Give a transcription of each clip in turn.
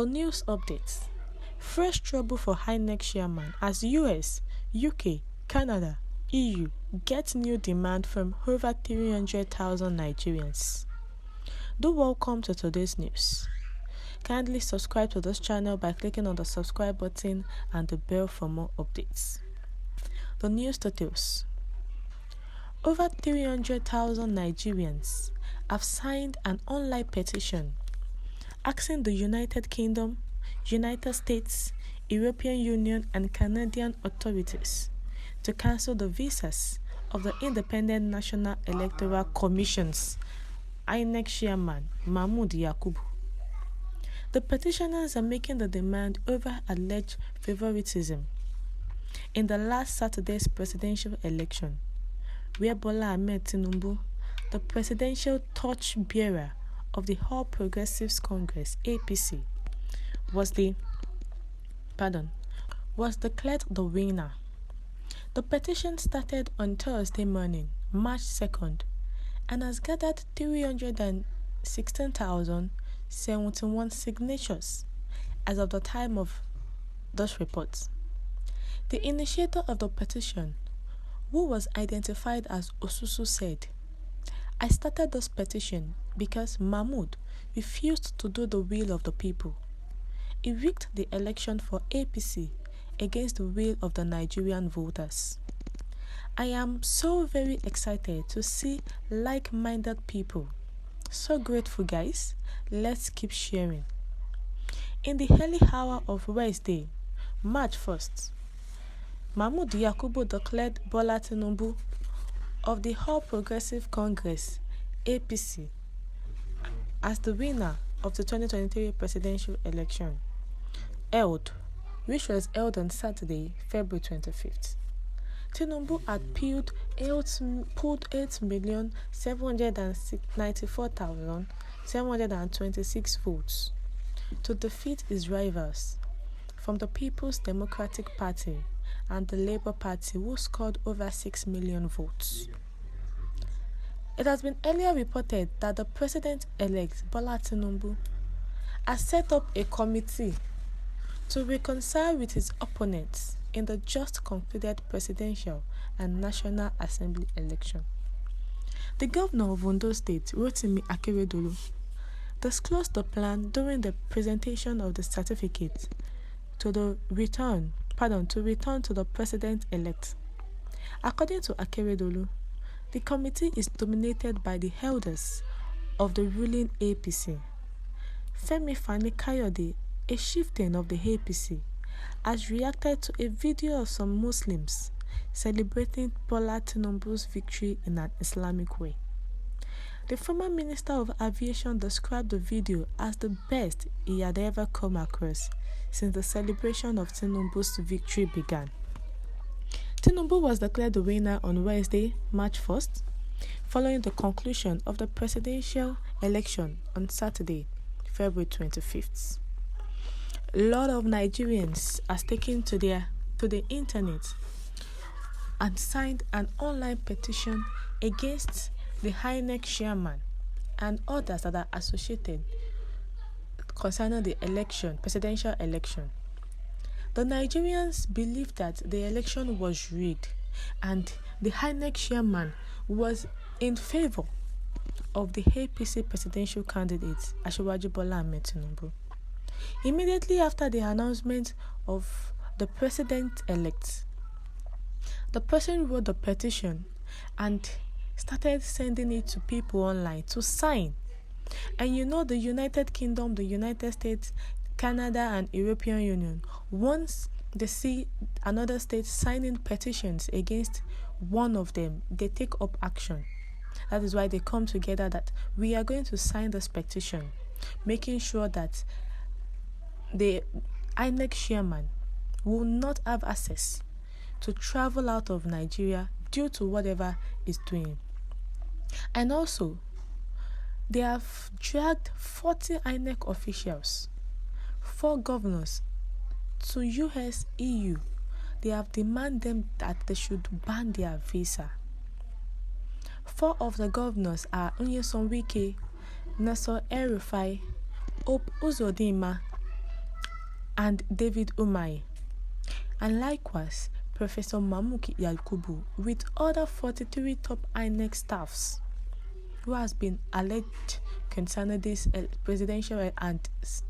news updates. Fresh trouble for Inec chairman as US, UK, Canada, EU get new demand from over 300,000 Nigerians. Do welcome to today's news. Kindly subscribe to this channel by clicking on the subscribe button and the bell for more updates. The news details. Over 300,000 Nigerians have signed an online petition asking the United Kingdom, United States, European Union and Canadian authorities to cancel the visas of the Independent National Electoral Commission's Inec chairman Mahmood Yakubu. The petitioners are making the demand over alleged favoritism in the last Saturday's presidential election, where Bola Ahmed Tinubu, the presidential torch-bearer of the All Progressives Congress (APC), was declared the winner. The petition started on Thursday morning, March 2nd, and has gathered 316,071 signatures as of the time of this report. The initiator of the petition, who was identified as Osusu, said, "I started this petition because Mahmood refused to do the will of the people. He rigged the election for APC against the will of the Nigerian voters. I am so very excited to see like-minded people. So grateful, guys. Let's keep sharing." In the early hour of Wednesday, March 1st, Mahmood Yakubu declared Bola Tinubu of the All Progressive Congress (APC) as the winner of the 2023 presidential election, which was held on Saturday, February 25th. Tinubu had pulled 8,794,726 votes to defeat his rivals from the People's Democratic Party and the Labour Party, who scored over 6 million votes. It has been earlier reported that the president-elect Bola Tinubu has set up a committee to reconcile with his opponents in the just concluded presidential and National Assembly election. The governor of Ondo State, Rotimi Akeredolu, disclosed the plan during the presentation of the certificate to return to the president-elect. According to Akeredolu, the committee is dominated by the elders of the ruling APC. Femi Fani-Kayode, a chieftain of the APC, has reacted to a video of some Muslims celebrating Bola Tinubu's victory in an Islamic way. The former Minister of Aviation described the video as the best he had ever come across since the celebration of Tinubu's victory began. Tinubu was declared the winner on Wednesday, March 1st, following the conclusion of the presidential election on Saturday, February 25th. A lot of Nigerians are taken to the internet and signed an online petition against the Inec chairman and others that are associated concerning the presidential election. The Nigerians believe that the election was rigged and the Inec chairman was in favor of the APC presidential candidate, Asiwaju Bola Ahmed Tinubu. Immediately after the announcement of the president-elect, the person wrote the petition and started sending it to people online to sign. And the United Kingdom, the United States, Canada and European Union, once they see another state signing petitions against one of them, they take up action. That is why they come together that we are going to sign this petition, making sure that the Inec chairman will not have access to travel out of Nigeria due to whatever he's doing. And also, they have dragged 40 Inec officials, 4 governors, to US, EU. They have demanded them that they should ban their visa. 4 of the governors are Nyesom Wike, Nassar El-Rufai, Hope Uzodinma, and David Umai, and likewise Professor Mamuki Yakubu, with other 43 top INEC staffs who has been alleged concerning these presidential and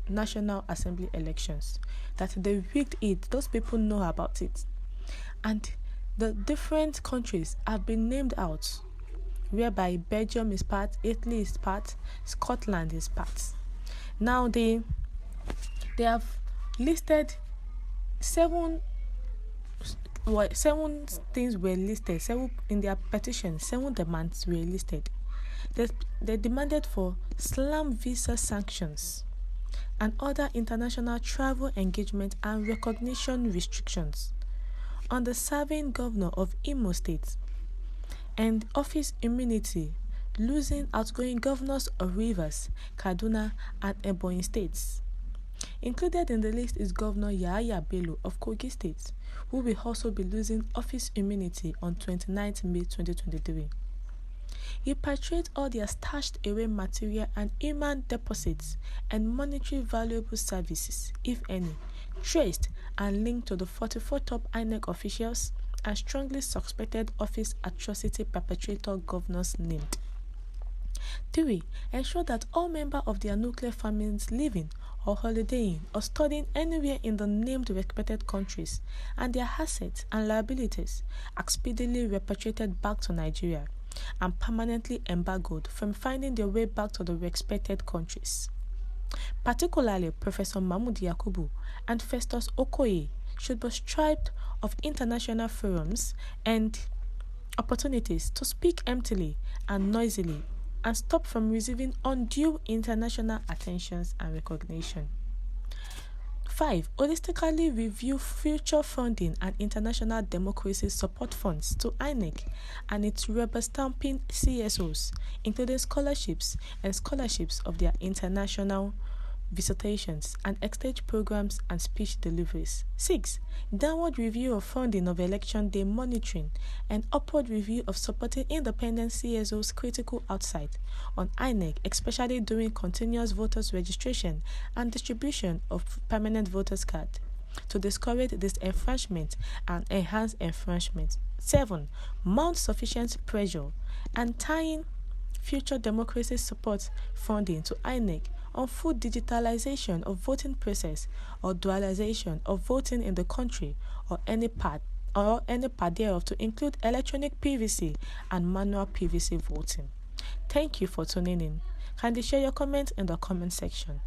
National Assembly elections, that they rigged it. Those people know about it. And the different countries have been named out, whereby Belgium is part, Italy is part, Scotland is part. Now they have listed seven things were listed, seven in their petition, 7 demands were listed. They demanded for slam visa sanctions and other international travel engagement and recognition restrictions on the serving governor of Imo State, and office immunity, losing outgoing governors of Rivers, Kaduna, and Ebonyi states. Included in the list is Governor Jäīl of Kogi State, who will also be losing office immunity on 29 May 2023. Repatriate all their stashed away material and human deposits and monetary valuable services, if any, traced and linked to the 44 top INEC officials and strongly suspected office atrocity perpetrator governors named. 3. Ensure that all members of their nuclear families living or holidaying or studying anywhere in the named respected countries and their assets and liabilities are speedily repatriated back to Nigeria and permanently embargoed from finding their way back to the respected countries. Particularly, Professor Mahmoud Yakubu and Festus Okoye should be stripped of international forums and opportunities to speak emptily and noisily and stop from receiving undue international attentions and recognition. 5. Holistically review future funding and international democracy support funds to INEC and its rubber-stamping CSOs, including scholarships and scholarships of their international visitations and exchange programs and speech deliveries. 6. Downward review of funding of election day monitoring and upward review of supporting independent CSOs critical outside on INEC, especially during continuous voters registration and distribution of permanent voters card, to discourage disenfranchisement and enhance enfranchisement. 7. Mount sufficient pressure and tying future democracy support funding to INEC on full digitalization of voting process or dualization of voting in the country or any part thereof, to include electronic PVC and manual PVC voting. Thank you for tuning in. Kindly share your comments in the comment section.